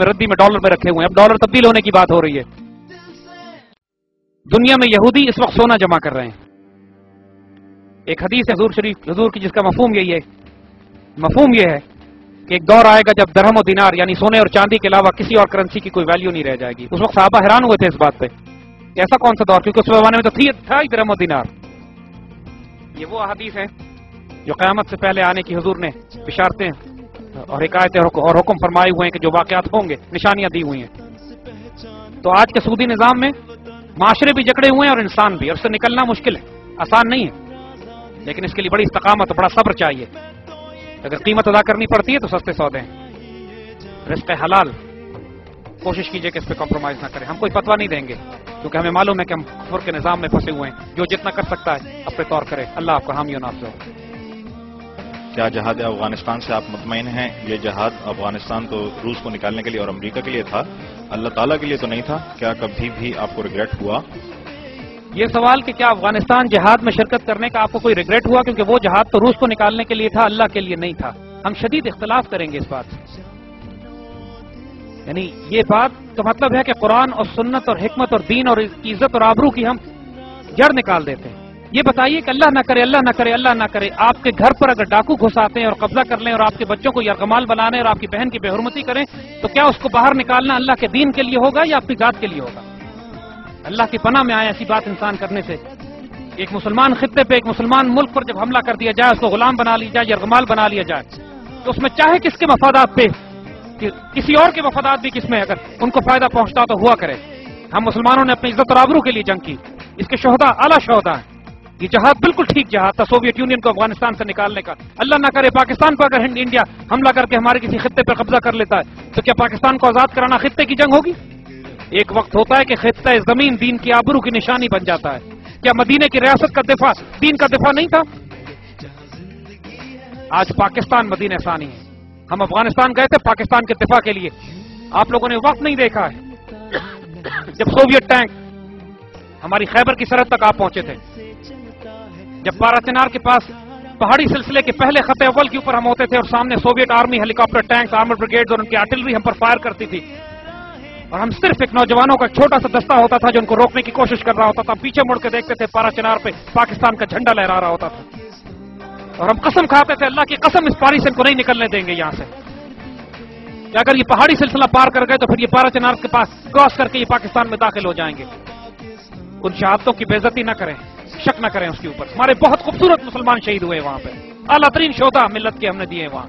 रद्दी में डॉलर में रखे हुए हैं, अब डॉलर तब्दील होने की बात हो रही है। दुनिया में यहूदी इस वक्त सोना जमा कर रहे हैं। एक हदीस है हुजूर की, जिसका मफहूम यही है, मफहूम यह है कि एक दौर आएगा जब दरहम और दिनार यानी सोने और चांदी के अलावा किसी और करेंसी की कोई वैल्यू नहीं रह जाएगी। उस वक्त सहाबा हैरान हुए थे इस बात पे, ऐसा कौन सा दौर, क्योंकि उस जमाने में तो था ही दरहम और दिनार। ये वो हदीस है जो क़यामत से पहले आने की हुजूर ने बिशारतें और हिकायतें और हुक्म फरमाए हुए हैं कि जो वाक़यात होंगे, निशानियां दी हुई हैं। तो आज के सूदी निज़ाम में माशरे भी जकड़े हुए हैं और इंसान भी, और उससे निकलना मुश्किल है, आसान नहीं है, लेकिन इसके लिए बड़ी इस्तकामत और बड़ा सब्र चाहिए। अगर कीमत अदा करनी पड़ती है तो सस्ते सौदे हैं, रिज़्क़ हलाल, कोशिश कीजिए कि इस पर कॉम्प्रोमाइज ना करें। हम कोई फतवा नहीं देंगे क्योंकि हमें मालूम है कि हम कुफ्र के निज़ाम में फंसे हुए हैं। जो जितना कर सकता है अपने तौर करे। अल्लाह आपको हामी और नाफ़िज़ हो। क्या जहाद अफगानिस्तान से आप मुतमईन हैं? ये जहाद अफगानिस्तान तो रूस को निकालने के लिए और अमेरिका के लिए था, अल्लाह ताला के लिए तो नहीं था। क्या कभी भी आपको रिग्रेट हुआ? ये सवाल कि क्या अफगानिस्तान जहाद में शिरकत करने का आपको कोई रिग्रेट हुआ, क्योंकि वो जहाद तो रूस को निकालने के लिए था, अल्लाह के लिए नहीं था। हम शदीद इख्तलाफ करेंगे इस बात से। यानी ये बात तो मतलब है कि कुरान और सुन्नत और हिकमत और दीन और इज्जत और आबरू की हम जड़ निकाल देते हैं। ये बताइए कि अल्लाह ना करे, अल्लाह ना करे, अल्लाह ना करे, आपके घर पर अगर डाकू घुस आते हैं और कब्जा कर लें और आपके बच्चों को यरगमाल बनाने और आपकी बहन की बेहुरमती करें, तो क्या उसको बाहर निकालना अल्लाह के दीन के लिए होगा या अपनी जात के लिए होगा? अल्लाह की पनाह में आए ऐसी बात इंसान करने से। एक मुसलमान खित्ते पे, एक मुसलमान मुल्क पर जब हमला कर दिया जाए, उसको गुलाम बना लिया जाए, यरगमाल बना लिया जाए, तो उसमें चाहे किसके मफादात पे, किसी और के मफादात भी किसमें अगर उनको फायदा पहुंचता तो हुआ करे। हम मुसलमानों ने अपनी इज्जत और आबरू के लिए जंग की, इसके शोहदा आला शोहदा है। ये जहाद बिल्कुल ठीक जहाद था सोवियत यूनियन को अफगानिस्तान से निकालने का। अल्लाह ना करे पाकिस्तान पर अगर इंडिया हमला करके हमारे किसी खित्ते पर कब्जा कर लेता है, तो क्या पाकिस्तान को आजाद कराना खित्ते की जंग होगी? एक वक्त होता है कि खित्ता जमीन दीन की आबरू की निशानी बन जाता है। क्या मदीने की रियासत का दिफा दीन का दिफा नहीं था? आज पाकिस्तान मदीने सानी है। हम अफगानिस्तान गए थे पाकिस्तान के दिफा के लिए। आप लोगों ने वक्त नहीं देखा है जब सोवियत टैंक हमारी खैबर की सरहद तक आप पहुंचे थे, जब पाराचनार के पास पहाड़ी सिलसिले के पहले खत अव्वल के ऊपर हम होते थे और सामने Soviet army, helicopter, tanks, armour brigades और उनकी आर्टिलरी हम पर फायर करती थी, और हम सिर्फ एक नौजवानों का छोटा सा दस्ता होता था जो उनको रोकने की कोशिश कर रहा होता था। पीछे मुड़ के देखते थे, पाराचनार पे पाकिस्तान का झंडा लहरा रहा होता था, और हम कसम खाते थे, अल्लाह की कसम इस पारी से इनको नहीं निकलने देंगे यहां से। कि अगर ये पहाड़ी सिलसिला पार कर गए तो फिर ये पाराचनार के पास क्रॉस करके ये पाकिस्तान में दाखिल हो जाएंगे। उन शहादतों की बेइज्जती न करें, शक न करें उसके ऊपर। हमारे बहुत खूबसूरत मुसलमान शहीद हुए वहां पे, आला तरीन शोहदा मिल्लत के हमने दिए वहां।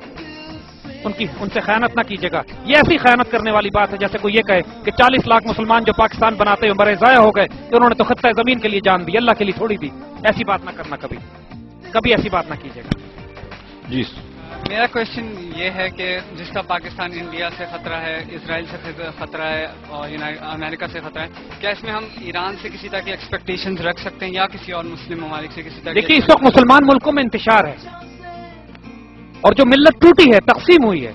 उनसे खयानत ना कीजिएगा। ये ऐसी खयानत करने वाली बात है जैसे कोई ये कहे कि 40 लाख मुसलमान जो पाकिस्तान बनाते हुए मरे जाया हो गए, तो उन्होंने तो खत्ता जमीन के लिए जान दी, अल्लाह के लिए थोड़ी दी। ऐसी बात ना करना, कभी कभी ऐसी बात ना कीजिएगा। जी, मेरा क्वेश्चन ये है कि जिसका पाकिस्तान इंडिया से खतरा है, इसराइल से खतरा है और अमेरिका से खतरा है, क्या इसमें हम ईरान से किसी तरह की एक्सपेक्टेशंस रख सकते हैं या किसी और मुस्लिम ममालिक से किसी तरह? देखिए, इस वक्त मुसलमान मुल्कों में इंतशार है और जो मिल्लत टूटी है, तकसीम हुई है,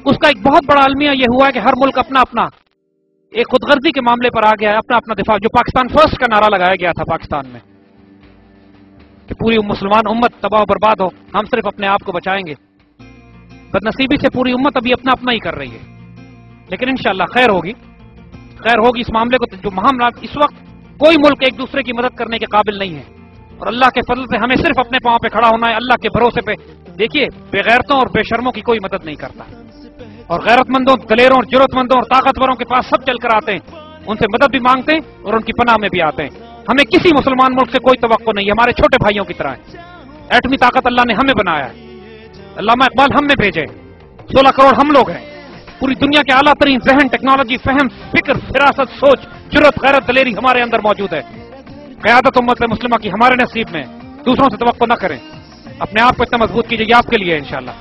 उसका एक बहुत बड़ा अलमिया यह हुआ है कि हर मुल्क अपना अपना एक खुदगर्जी के मामले पर आ गया है, अपना अपना दिफा। जो पाकिस्तान फर्स्ट का नारा लगाया गया था पाकिस्तान में कि पूरी मुसलमान उम्मत तबाह बर्बाद हो, हम सिर्फ अपने आप को बचाएंगे। बदनसीबी से पूरी उम्मत अभी अपना अपना ही कर रही है, लेकिन इंशाअल्लाह खैर होगी इस मामले को। जो मामला इस वक्त कोई मुल्क एक दूसरे की मदद करने के काबिल नहीं है, और अल्लाह के फजल से हमें सिर्फ अपने पांव पे खड़ा होना है, अल्लाह के भरोसे पे। देखिए, बेगैरतों और बेशर्मों की कोई मदद नहीं करता, और गैरतमंदों, दलेरों और जरूरतमंदों और ताकतवरों के पास सब चल कर आते हैं, उनसे मदद भी मांगते हैं और उनकी पनाह में भी आते हैं। हमें किसी मुसलमान मुल्क से कोई तवक्को नहीं है, हमारे छोटे भाइयों की तरह है। एटमी ताकत अल्लाह ने हमें बनाया है, अल्लामा इकबाल हम में भेजे, 16 करोड़ हम लोग हैं। पूरी दुनिया के आला तरीन जहन, टेक्नोलॉजी, फहम, फिक्र, फिरासत, सोच, जुर्रत, गैरत, दलेरी हमारे अंदर मौजूद है। क़यादत उम्मत मुस्लिमा की हमारे नसीब में। दूसरों से तवक्को न करें, अपने आप को इतना मजबूत कीजिए, आपके लिए इंशाअल्लाह।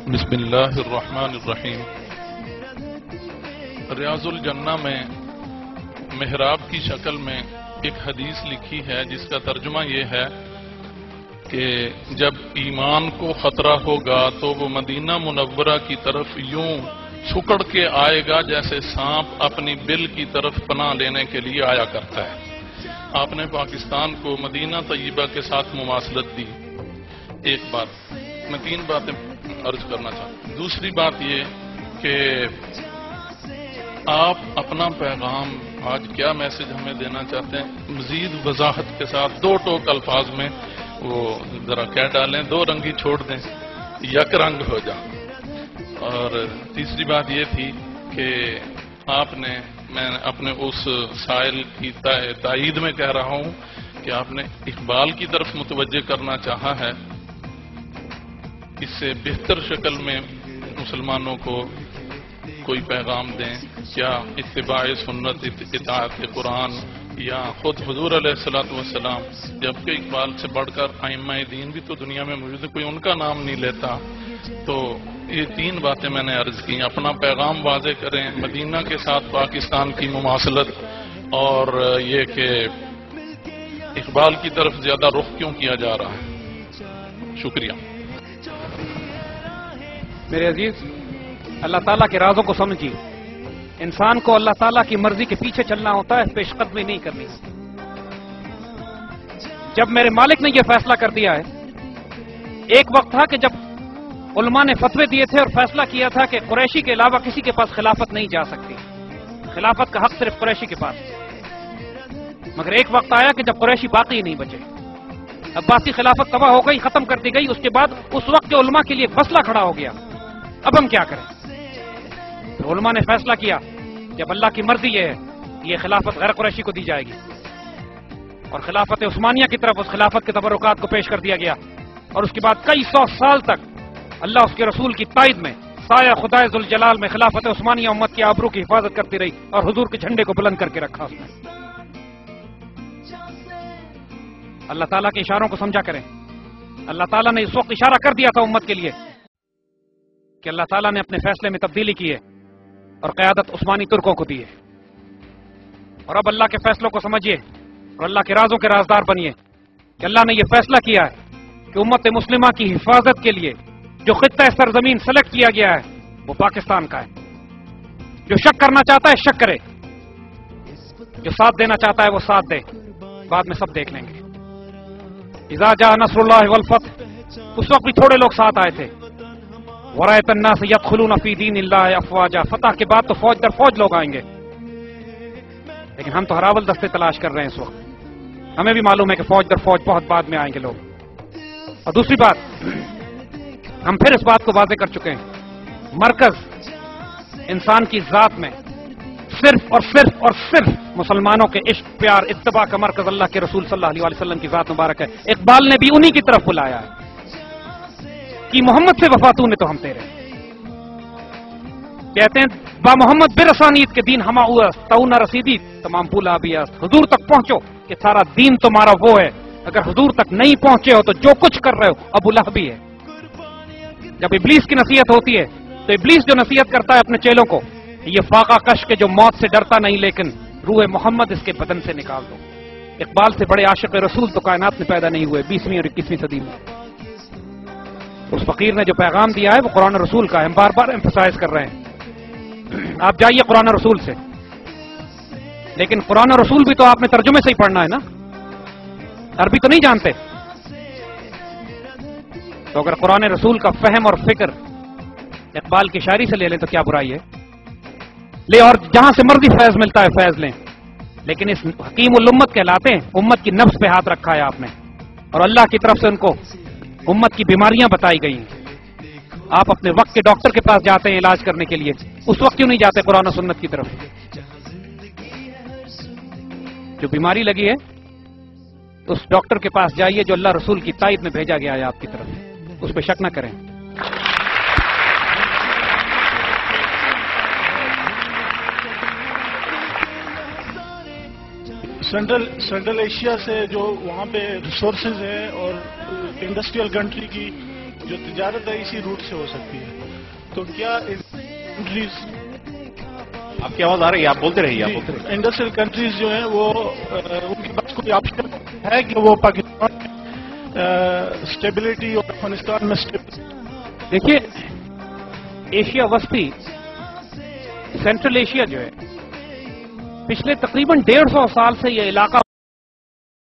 बिस्मिल्लाहिर्रहमानिर्रहीम। रियाजुल जन्ना में मेहराब की शक्ल में एक हदीस लिखी है जिसका तर्जुमा ये है कि जब ईमान को खतरा होगा तो वो मदीना मुनव्वरा की तरफ यूं छुकड़ के आएगा जैसे सांप अपनी बिल की तरफ पनाह लेने के लिए आया करता है। आपने पाकिस्तान को मदीना तय्यबा के साथ मुमासलत दी। एक बात, मैं 3 बातें अर्ज करना चाहता हूँ। दूसरी बात ये کہ آپ اپنا پیغام آج کیا میسج ہمیں دینا چاہتے ہیں، مزید وضاحت کے ساتھ دو ٹوک الفاظ میں وہ ذرا کہہ ڈالیں، دو رنگی چھوڑ دیں، یک رنگ ہو جائیں۔ اور تیسری بات یہ تھی کہ میں اپنے اس سائل کی تائید میں کہہ رہا ہوں کہ آپ نے اقبال کی طرف متوجہ کرنا چاہا ہے، اس سے بہتر شکل میں مسلمانوں کو کوئی پیغام دیں، کیا اتباع سنت، اطاعت قرآن، یا خود حضور علیہ الصلوۃ والسلام، جبکہ اقبال سے بڑھ کر ائمہ دین بھی تو دنیا میں موجود ہے، کوئی ان کا نام نہیں لیتا۔ تو یہ تین باتیں میں نے عرض کی، اپنا پیغام واضح کریں، مدینہ کے ساتھ پاکستان کی مماثلت، اور یہ کہ اقبال کی طرف زیادہ رخ کیوں کیا جا رہا ہے۔ شکریہ۔ میرے عزیز، اللہ تعالیٰ کے رازوں کو سمجھیے، انسان کو اللہ تعالیٰ کی مرضی کے پیچھے چلنا ہوتا ہے، پیش قدمی نہیں کرنی ہوتی۔ جب میرے مالک نے یہ فیصلہ کر دیا ہے، ایک وقت تھا کہ جب علماء نے فتوے دیے تھے اور فیصلہ کیا تھا کہ قریشی کے علاوہ کسی کے پاس خلافت نہیں جا سکتی، خلافت کا حق صرف قریشی کے پاس۔ مگر ایک وقت آیا کہ جب قریشی باقی نہیں بچے، عباسی خلافت تباہ ہو گئی، ختم کر دی گئی۔ اس کے بعد اس وقت کے علماء کے لیے ایک مسئلہ کھڑا ہو گیا، اب ہم کیا کریں؟ تو علماء نے فیصلہ کیا، جب اللہ کی مرضی یہ ہے، یہ خلافت غیر قریشی کو دی جائے گی، اور خلافت عثمانیہ کی طرف اس خلافت کے تبرکات کو پیش کر دیا گیا۔ اور اس کے بعد کئی سو سال تک اللہ اس کے رسول کی تائید میں سایہ خدائے ذوالجلال میں خلافت عثمانیہ امت کی آبرو کی حفاظت کرتی رہی، اور حضور کے جھنڈے کو بلند کر کے رکھا اس نے۔ اللہ تعالیٰ کے اشاروں کو سمجھا کریں۔ اللہ تعالیٰ نے اس وقت اشارہ کر دیا تھا امت کے لیے کہ اللہ تعالیٰ نے اپنے فیصلے میں تبدیلی کی ہے اور قیادت عثمانی ترکوں کو دی ہے۔ اور اب اللہ کے فیصلوں کو سمجھیے اور اللہ کے رازوں کے رازدار بنیے کہ اللہ نے یہ فیصلہ کیا ہے کہ امت مسلمہ کی حفاظت کے لیے جو خطہ سرزمین سلیکٹ کیا گیا ہے وہ پاکستان کا ہے۔ جو شک کرنا چاہتا ہے شک کرے، جو ساتھ دینا چاہتا ہے وہ ساتھ دے، بعد میں سب دیکھ لیں گے۔ اذا جاء نصر اللہ والفتح، اس وقت بھی تھوڑے لوگ ساتھ آئے تھے۔ ورأیت الناس یدخلون فی دین اللہ افواجا، فتح کے بعد تو فوج در فوج لوگ آئیں گے، لیکن ہم تو ہراول دستے تلاش کر رہے ہیں اس وقت۔ ہمیں بھی معلوم ہے کہ فوج در فوج بہت بعد میں آئیں گے لوگ۔ اور دوسری بات، ہم پھر اس بات کو واضح کر چکے ہیں، مرکز انسان کی ذات میں صرف اور صرف مسلمانوں کے عشق، پیار، اتباع کا مرکز اللہ کے رسول صلی اللہ علیہ وسلم کی ذات مبارک ہے۔ اقبال نے بھی انہی کی طرف بلایا ہے کہ محمد سے وفاتوں نے تو ہم تیرے، کہتے ہیں با محمد برسانید کے دین ہما ہوا تو نہ رسیدی تمام پولا بھی است۔ حضور تک پہنچو کہ سارا دین تمہارا وہ ہے، اگر حضور تک نہیں پہنچے ہو تو جو کچھ کر رہے ہو ابو لہب بھی ہے۔ جب ابلیس کی نصیحت ہوتی ہے تو ابلیس جو نصیحت کرتا ہے اپنے چیلوں کو، یہ فاقہ کش کے جو موت سے ڈرتا نہیں لیکن روح محمد اس کے بدن سے نکال دو۔ اقبال سے بڑے عاشق رسول تو کائنات میں پیدا نہیں ہوئے 20ویں اور 21ویں صدی میں۔ اس فقیر نے جو پیغام دیا ہے وہ قرآن رسول کا ہے، ہم بار بار ایمفسائز کر رہے ہیں۔ آپ جائیے قرآن رسول سے، لیکن قرآن رسول بھی تو آپ نے ترجمے سے ہی پڑھنا ہے نا، عربی تو نہیں جانتے۔ تو اگر قرآن رسول کا فہم اور فکر اقبال کی شاعری سے لے لیں تو کیا برائی ہے؟ لے، اور جہاں سے مرضی فیض ملتا ہے فیض لیں، لیکن اس حکیم الامت کہلاتے ہیں، امت کی نفس پہ ہاتھ رکھا ہے آپ نے، اور اللہ کی طرف سے ان کو امت کی بیماریاں بتائی گئی ہیں۔ آپ اپنے وقت کے ڈاکٹر کے پاس جاتے ہیں علاج کرنے کے لیے، اس وقت کیوں نہیں جاتے قرآن و سنت کی طرف؟ جو بیماری لگی ہے اس ڈاکٹر کے پاس جائیے جو اللہ رسول کی تائید میں بھیجا گیا ہے آپ کی طرف، اس پہ شک نہ کریں۔ سینٹرل ایشیا سے جو وہاں پہ ریسورسز ہیں اور انڈسٹریل کنٹری کی جو تجارت ہے اسی روٹ سے ہو سکتی ہے، تو کیا کنٹریز، آپ کی آواز آ رہی ہے، آپ بولتے رہیے، آپ بولتے رہیے۔ انڈسٹریل کنٹریز جو ہیں وہ ان کے پاس کوئی آپشن ہے کہ وہ پاکستان میں اسٹیبلٹی اور افغانستان میں اسٹیبلٹی؟ دیکھیے، ایشیا وسطی، سینٹرل ایشیا جو ہے، پچھلے تقریباً 150 سال سے یہ علاقہ